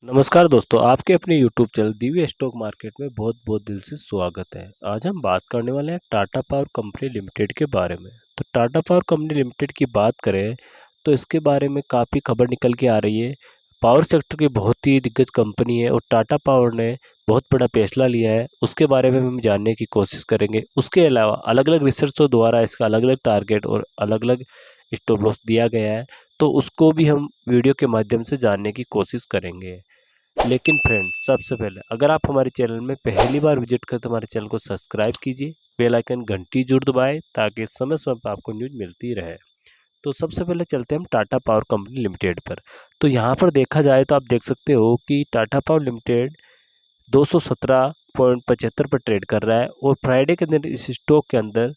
नमस्कार दोस्तों, आपके अपने YouTube channel Divya stock market में बहुत-बहुत दिल से स्वागत है। आज हम बात करने वाले हैं टाटा पावर कंपनी लिमिटेड के बारे में। तो टाटा पावर कंपनी लिमिटेड की बात करें, तो इसके बारे में काफ़ी खबर निकल के आ रही है। पावर सेक्टर की बहुत ही दिग्गज कंपनी है और टाटा पावर ने बहुत बड़ा फैसला लिया है, उसके बारे में हम जानने की कोशिश करेंगे। उसके अलावा अलग-अलग रिसर्चों द्वारा इसका अलग-अलग टारगेट और अलग-अलग स्टॉप लॉस दिया गया है, तो उसको भी हम वीडियो के माध्यम से जानने की कोशिश करेंगे। लेकिन फ्रेंड्स, सबसे पहले अगर आप हमारे चैनल में पहली बार विजिट करें तो हमारे चैनल को सब्सक्राइब कीजिए, बेल आइकन घंटी जरूर दबाएं ताकि समय समय पर आपको न्यूज़ मिलती रहे। तो सबसे पहले चलते हैं हम टाटा पावर कंपनी लिमिटेड पर। तो यहाँ पर देखा जाए तो आप देख सकते हो कि टाटा पावर लिमिटेड 217.75 पर ट्रेड कर रहा है और फ्राइडे के दिन इस स्टॉक के अंदर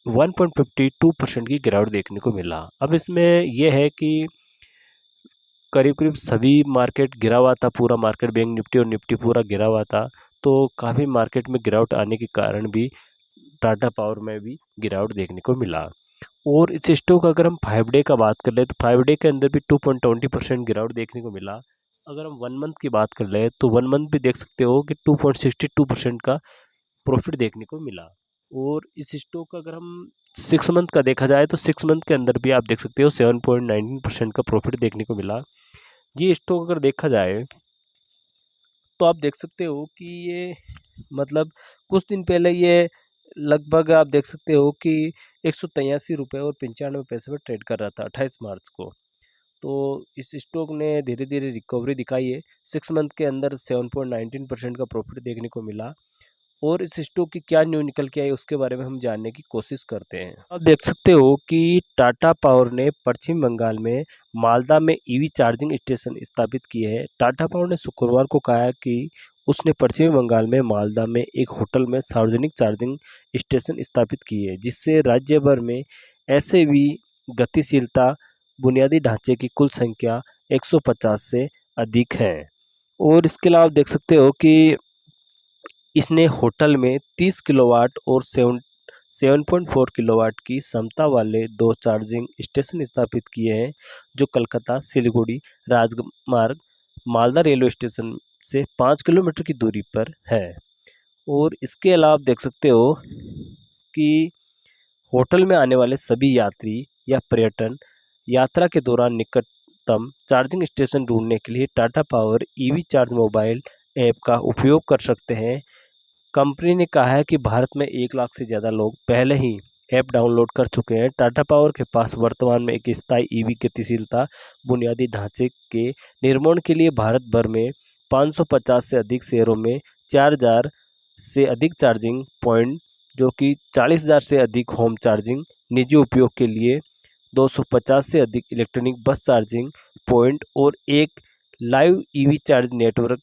1.52% की गिरावट देखने को मिला। अब इसमें यह है कि करीब-करीब सभी मार्केट गिरा हुआ था, पूरा मार्केट बैंक निफ्टी और निफ्टी पूरा गिरा हुआ था। तो काफ़ी मार्केट में गिरावट आने के कारण भी टाटा पावर में भी गिरावट देखने को मिला। और इस स्टॉक अगर हम 5 डे का बात कर लें तो 5 डे के अंदर भी 2.20% गिरावट देखने को मिला। अगर हम 1 मंथ की बात कर लें तो 1 मंथ भी देख सकते हो कि 2.62% का प्रॉफिट देखने को मिला। और इस स्टॉक का अगर हम 6 मंथ का देखा जाए तो 6 मंथ के अंदर भी आप देख सकते हो 7.19% का प्रॉफिट देखने को मिला। ये स्टॉक अगर देखा जाए तो आप देख सकते हो कि ये मतलब कुछ दिन पहले ये लगभग आप देख सकते हो कि 183 रुपये और 95 पैसे पर ट्रेड कर रहा था 28 मार्च को। तो इस स्टॉक ने धीरे धीरे रिकवरी दिखाई है। 6 मंथ के अंदर 7.19% का प्रॉफिट देखने को मिला। और इस स्टॉक की क्या न्यूज़ निकल के आई उसके बारे में हम जानने की कोशिश करते हैं। आप देख सकते हो कि टाटा पावर ने पश्चिम बंगाल में मालदा में ईवी चार्जिंग स्टेशन स्थापित किए हैं। टाटा पावर ने शुक्रवार को कहा कि उसने पश्चिम बंगाल में मालदा में एक होटल में सार्वजनिक चार्जिंग स्टेशन स्थापित किए हैं, जिससे राज्य भर में ऐसे भी गतिशीलता बुनियादी ढांचे की कुल संख्या 150 से अधिक है। और इसके अलावा आप देख सकते हो कि इसने होटल में 30 किलोवाट और 7.4 किलोवाट की क्षमता वाले 2 चार्जिंग स्टेशन स्थापित किए हैं, जो कलकत्ता सिलीगुड़ी राजमार्ग मालदा रेलवे स्टेशन से 5 किलोमीटर की दूरी पर है। और इसके अलावा आप देख सकते हो कि होटल में आने वाले सभी यात्री या पर्यटन यात्रा के दौरान निकटतम चार्जिंग स्टेशन ढूंढने के लिए Tata power EV charge mobile app का उपयोग कर सकते हैं। कंपनी ने कहा है कि भारत में 1 लाख से ज़्यादा लोग पहले ही ऐप डाउनलोड कर चुके हैं। टाटा पावर के पास वर्तमान में एक स्थायी ईवी गतिशीलता बुनियादी ढांचे के निर्माण के लिए भारत भर में 550 से अधिक शहरों में 4000 से अधिक चार्जिंग पॉइंट, जो कि 40,000 से अधिक होम चार्जिंग निजी उपयोग के लिए, 250 से अधिक इलेक्ट्रॉनिक बस चार्जिंग पॉइंट और एक लाइव ईवी चार्ज नेटवर्क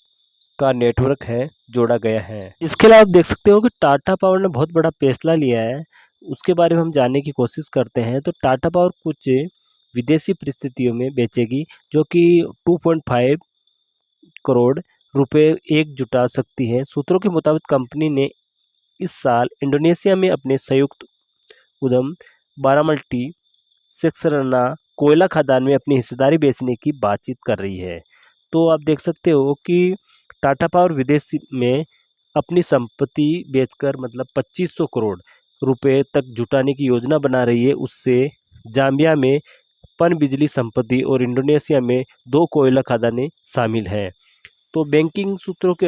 का नेटवर्क है जोड़ा गया है। इसके अलावा आप देख सकते हो कि टाटा पावर ने बहुत बड़ा फैसला लिया है, उसके बारे में हम जानने की कोशिश करते हैं। तो टाटा पावर कुछ विदेशी परिस्थितियों में बेचेगी, जो कि 2.5 करोड़ रुपए एक जुटा सकती है। सूत्रों के मुताबिक कंपनी ने इस साल इंडोनेशिया में अपने संयुक्त उद्यम बारामल्टी सेक्सरना कोयला खदान में अपनी हिस्सेदारी बेचने की बातचीत कर रही है। तो आप देख सकते हो कि टाटा पावर विदेश में अपनी संपत्ति बेचकर मतलब 2500 करोड़ रुपए तक जुटाने की योजना बना रही है। उससे जाम्बिया में पनबिजली संपत्ति और इंडोनेशिया में 2 कोयला खदानें शामिल हैं। तो बैंकिंग सूत्रों के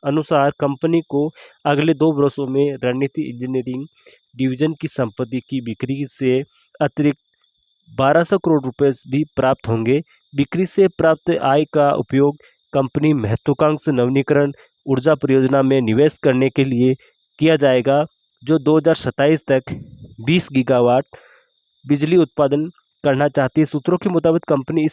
अनुसार कंपनी को अगले 2 वर्षों में रणनीति इंजीनियरिंग डिवीजन की संपत्ति की बिक्री से अतिरिक्त 1200 करोड़ रुपए भी प्राप्त होंगे। बिक्री से प्राप्त आय का उपयोग कंपनी महत्वाकांक्षी नवीनीकरण ऊर्जा परियोजना में निवेश करने के लिए किया जाएगा, जो 2027 तक 20 गीगावाट बिजली उत्पादन करना चाहती है। सूत्रों के मुताबिक कंपनी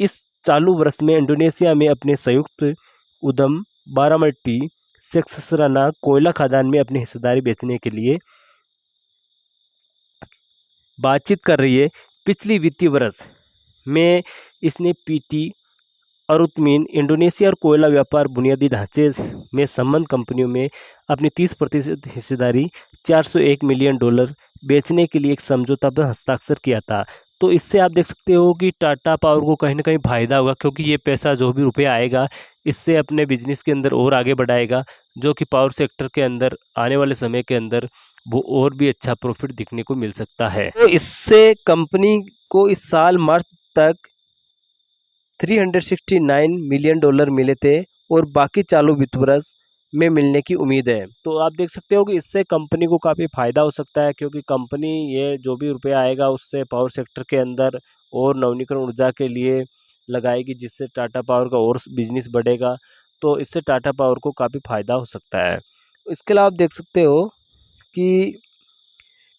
इस चालू वर्ष में इंडोनेशिया में अपने संयुक्त उद्यम बारामती सेक्सरना कोयला खदान में अपनी हिस्सेदारी बेचने के लिए बातचीत कर रही है। पिछली वित्तीय वर्ष में इसने पीटी अरुतमीन इंडोनेशिया और कोयला व्यापार बुनियादी ढांचे में संबंध कंपनियों में अपनी 30% हिस्सेदारी $401 मिलियन बेचने के लिए एक समझौता पर हस्ताक्षर किया था। तो इससे आप देख सकते हो कि टाटा पावर को कहीं न कहीं फ़ायदा होगा, क्योंकि ये पैसा जो भी रुपया आएगा, इससे अपने बिज़नेस के अंदर और आगे बढ़ाएगा, जो कि पावर सेक्टर के अंदर आने वाले समय के अंदर वो और भी अच्छा प्रॉफ़िट दिखने को मिल सकता है। तो इससे कंपनी को इस साल मार्च तक $369 मिलियन मिले थे और बाकी चालू वित्त वर्ष में मिलने की उम्मीद है। तो आप देख सकते हो कि इससे कंपनी को काफ़ी फ़ायदा हो सकता है, क्योंकि कंपनी ये जो भी रुपया आएगा उससे पावर सेक्टर के अंदर और नवीनीकरण ऊर्जा के लिए लगाएगी, जिससे टाटा पावर का और बिजनेस बढ़ेगा। तो इससे टाटा पावर को काफ़ी फ़ायदा हो सकता है। इसके अलावा आप देख सकते हो कि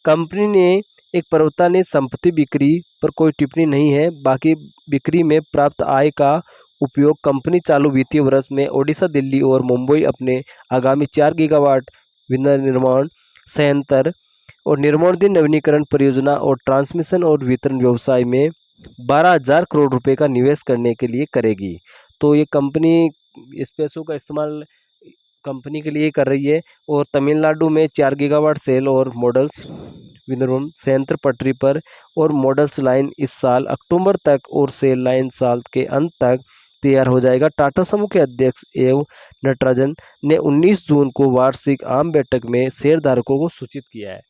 कंपनी ने एक प्रवक्ता ने संपत्ति बिक्री पर कोई टिप्पणी नहीं है। बाकी बिक्री में प्राप्त आय का उपयोग कंपनी चालू वित्तीय वर्ष में ओडिशा, दिल्ली और मुंबई अपने आगामी 4 गीगावाट विनिर्माण संयंत्र और निर्माणाधीन नवीनीकरण परियोजना और ट्रांसमिशन और वितरण व्यवसाय में 12,000 करोड़ रुपए का निवेश करने के लिए करेगी। तो ये कंपनी इस पैसों का इस्तेमाल कंपनी के लिए कर रही है। और तमिलनाडु में 4 गीगावाट सेल और मॉडल्स विनिर्माण संयंत्र पटरी पर और मॉडल्स लाइन इस साल अक्टूबर तक और सेल लाइन साल के अंत तक तैयार हो जाएगा। टाटा समूह के अध्यक्ष एव नटराजन ने 19 जून को वार्षिक आम बैठक में शेयरधारकों को सूचित किया है।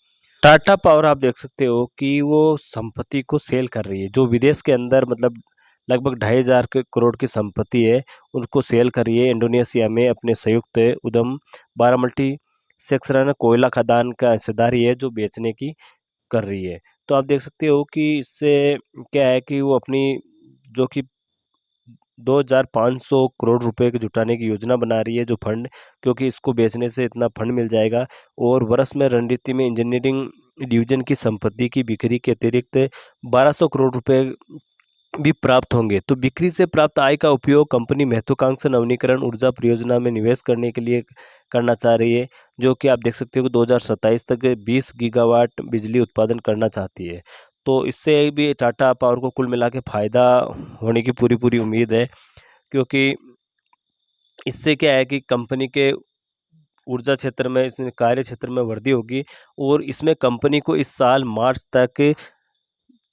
टाटा पावर आप देख सकते हो कि वो संपत्ति को सेल कर रही है, जो विदेश के अंदर मतलब लगभग 2,500 करोड़ की संपत्ति है, उनको सेल कर रही है। इंडोनेशिया में अपने संयुक्त उद्यम बारामल्टी सेक्सराना कोयला खदान का हिस्सेदारी है, जो बेचने की कर रही है। तो आप देख सकते हो कि इससे क्या है कि वो अपनी जो कि 2,500 करोड़ रुपए के जुटाने की योजना बना रही है, जो फंड, क्योंकि इसको बेचने से इतना फंड मिल जाएगा। और वर्ष में रणनीति में इंजीनियरिंग डिवीजन की संपत्ति की बिक्री के अतिरिक्त 1,200 करोड़ रुपए भी प्राप्त होंगे। तो बिक्री से प्राप्त आय का उपयोग कंपनी महत्वाकांक्षी नवीनीकरण ऊर्जा परियोजना में निवेश करने के लिए करना चाह रही है, जो कि आप देख सकते हो कि 2027 तक 20 गीगावाट बिजली उत्पादन करना चाहती है। तो इससे भी टाटा पावर को कुल मिला के फायदा होने की पूरी पूरी उम्मीद है, क्योंकि इससे क्या है कि कंपनी के ऊर्जा क्षेत्र में, इसमें कार्य क्षेत्र में वृद्धि होगी। और इसमें कंपनी को इस साल मार्च तक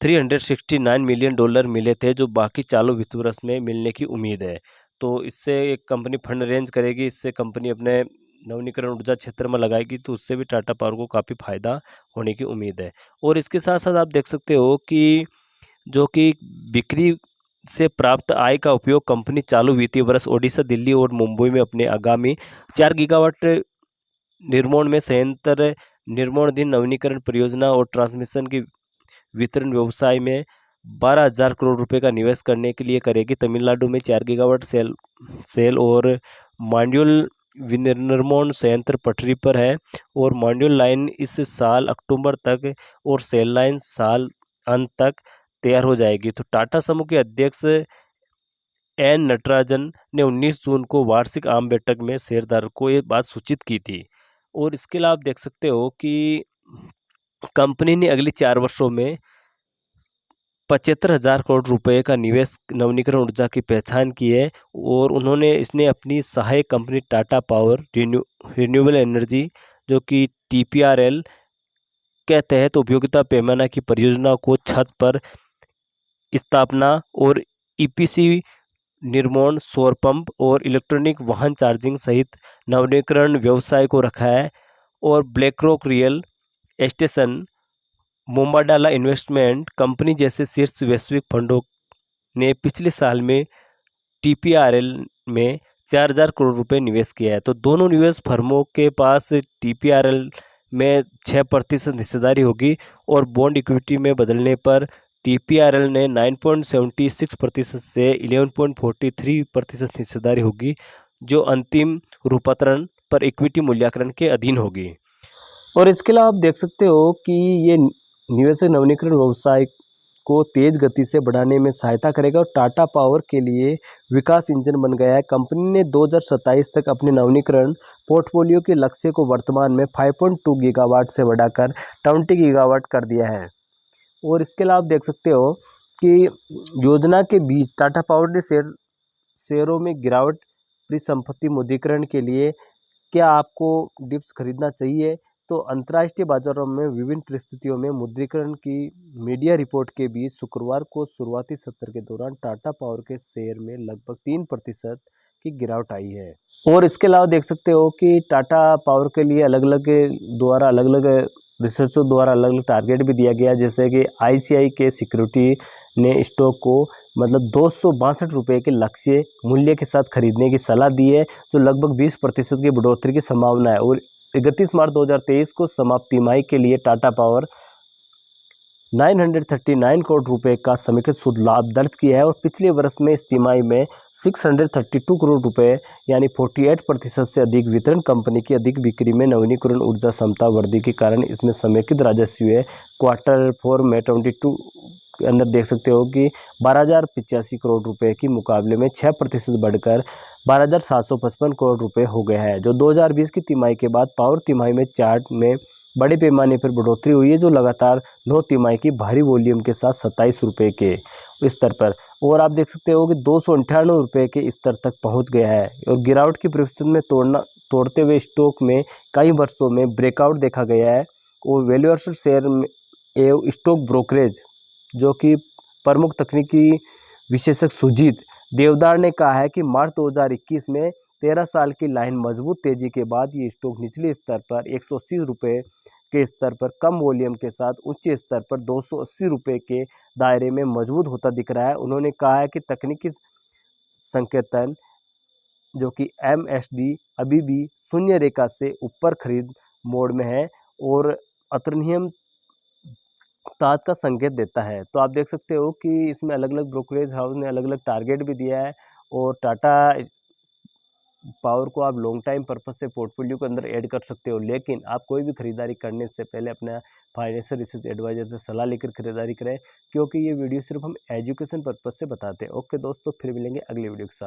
$369 मिलियन मिले थे, जो बाकी चालू वित्त वर्ष में मिलने की उम्मीद है। तो इससे एक कंपनी फंड अरेंज करेगी, इससे कंपनी अपने नवीनीकरण ऊर्जा क्षेत्र में लगाएगी, तो उससे भी टाटा पावर को काफ़ी फायदा होने की उम्मीद है। और इसके साथ साथ आप देख सकते हो कि जो कि बिक्री से प्राप्त आय का उपयोग कंपनी चालू वित्तीय वर्ष ओडिशा, दिल्ली और मुंबई में अपने आगामी 4 गीगावाट निर्माण में संयंत्र निर्माणाधीन नवीनीकरण परियोजना और ट्रांसमिशन की वितरण व्यवसाय में 12,000 करोड़ रुपए का निवेश करने के लिए करेगी। तमिलनाडु में 4 गीगावाट सेल और मॉड्यूल विनिर्माण संयंत्र पटरी पर है, और मॉड्यूल लाइन इस साल अक्टूबर तक और सेल लाइन साल अंत तक तैयार हो जाएगी। तो टाटा समूह के अध्यक्ष एन नटराजन ने 19 जून को वार्षिक आम बैठक में शेयरधारकों को ये बात सूचित की थी। और इसके अलावा आप देख सकते हो कि कंपनी ने अगले 4 वर्षों में 75,000 करोड़ रुपए का निवेश नवीनीकरण ऊर्जा की पहचान की है। और इसने अपनी सहायक company Tata power renewable energy, जो कि टीपीआरएल के तहत उपयोगिता पैमाना की परियोजना को छत पर स्थापना और ईपीसी निर्माण, सौर पंप और इलेक्ट्रॉनिक वाहन चार्जिंग सहित नवीनीकरण व्यवसाय को रखा है। और BlackRock real estate, Mubadala investment company जैसे शीर्ष वैश्विक फंडों ने पिछले साल में टीपीआरएल में 4,000 करोड़ रुपए निवेश किया है। तो दोनों निवेश फर्मों के पास टीपीआरएल में 6% हिस्सेदारी होगी, और बॉन्ड इक्विटी में बदलने पर टीपीआरएल ने 9.76% से 11.43% हिस्सेदारी होगी, जो अंतिम रूपांतरण पर इक्विटी मूल्यांकन के अधीन होगी। और इसके अलावा आप देख सकते हो कि ये निवेश नवीनीकरण व्यवसाय को तेज गति से बढ़ाने में सहायता करेगा और टाटा पावर के लिए विकास इंजन बन गया है। कंपनी ने 2027 तक अपने नवीनीकरण पोर्टफोलियो के लक्ष्य को वर्तमान में 5.2 गीगावाट से बढ़ाकर 20 गीगावाट कर दिया है। और इसके अलावा आप देख सकते हो कि योजना के बीच टाटा पावर ने शेयरों में गिरावट परिसंपत्ति मुद्रीकरण के लिए क्या आपको डिप्स खरीदना चाहिए, तो अंतर्राष्ट्रीय बाजारों में विभिन्न परिस्थितियों में मुद्रीकरण की मीडिया रिपोर्ट के बीच शुक्रवार को शुरुआती सत्र के दौरान टाटा पावर के शेयर में लगभग 3% की गिरावट आई है। और इसके अलावा देख सकते हो कि टाटा पावर के लिए अलग अलग रिसर्चों द्वारा अलग अलग टारगेट भी दिया गया, जैसे कि ICI के सिक्योरिटी ने स्टॉक को मतलब 262 रुपये के लक्ष्य मूल्य के साथ खरीदने की सलाह दी है, जो लगभग 20% की बढ़ोतरी की संभावना है। और 31 मार्च 2023 को समाप्त तिमाही के लिए टाटा पावर 939 करोड़ रुपए का समेकित शुद्ध लाभ दर्ज किया है और पिछले वर्ष में इस तिमाही में 632 करोड़ रुपए यानी 48% से अधिक वितरण कंपनी की अधिक बिक्री में नवीनीकरण ऊर्जा क्षमता वृद्धि के कारण इसमें समेकित राजस्व है। क्वार्टर 4 में 22 के अंदर देख सकते हो कि 12,085 करोड़ रुपए के मुकाबले में 6% बढ़कर 12,755 करोड़ रुपए हो गया है, जो 2020 की तिमाही के बाद पावर तिमाही में चार्ट में बड़े पैमाने पर बढ़ोतरी हुई है, जो लगातार 9 तिमाही की भारी वॉल्यूम के साथ 27 रुपये के स्तर पर। और आप देख सकते हो कि 298 रुपये के स्तर तक पहुंच गया है और गिरावट की परिस्थिति में तोड़ते हुए स्टॉक में कई वर्षों में ब्रेकआउट देखा गया है। और वैल्यूएशन शेयर एवं स्टॉक ब्रोकरेज जो कि प्रमुख तकनीकी विशेषज्ञ सुजीत देवदार ने कहा है कि मार्च 2021 में 13 साल की लाइन मजबूत तेजी के बाद ये स्टॉक निचले स्तर पर 180 रुपये के स्तर पर कम वॉल्यूम के साथ उच्च स्तर पर 280 रुपये के दायरे में मजबूत होता दिख रहा है। उन्होंने कहा है कि तकनीकी संकेतन जो कि MACD अभी भी शून्य रेखा से ऊपर खरीद मोड में है और अतुलनीय ताकत का संकेत देता है। तो आप देख सकते हो कि इसमें अलग अलग ब्रोकरेज हाउस ने अलग अलग टारगेट भी दिया है और टाटा पावर को आप लॉन्ग टाइम पर्पस से पोर्टफोलियो के अंदर ऐड कर सकते हो, लेकिन आप कोई भी खरीदारी करने से पहले अपना फाइनेंशियल रिसर्च एडवाइजर से सलाह लेकर खरीदारी करें, क्योंकि ये वीडियो सिर्फ हम एजुकेशन पर्पस से बताते हैं। ओके दोस्तों, फिर मिलेंगे अगले वीडियो के साथ।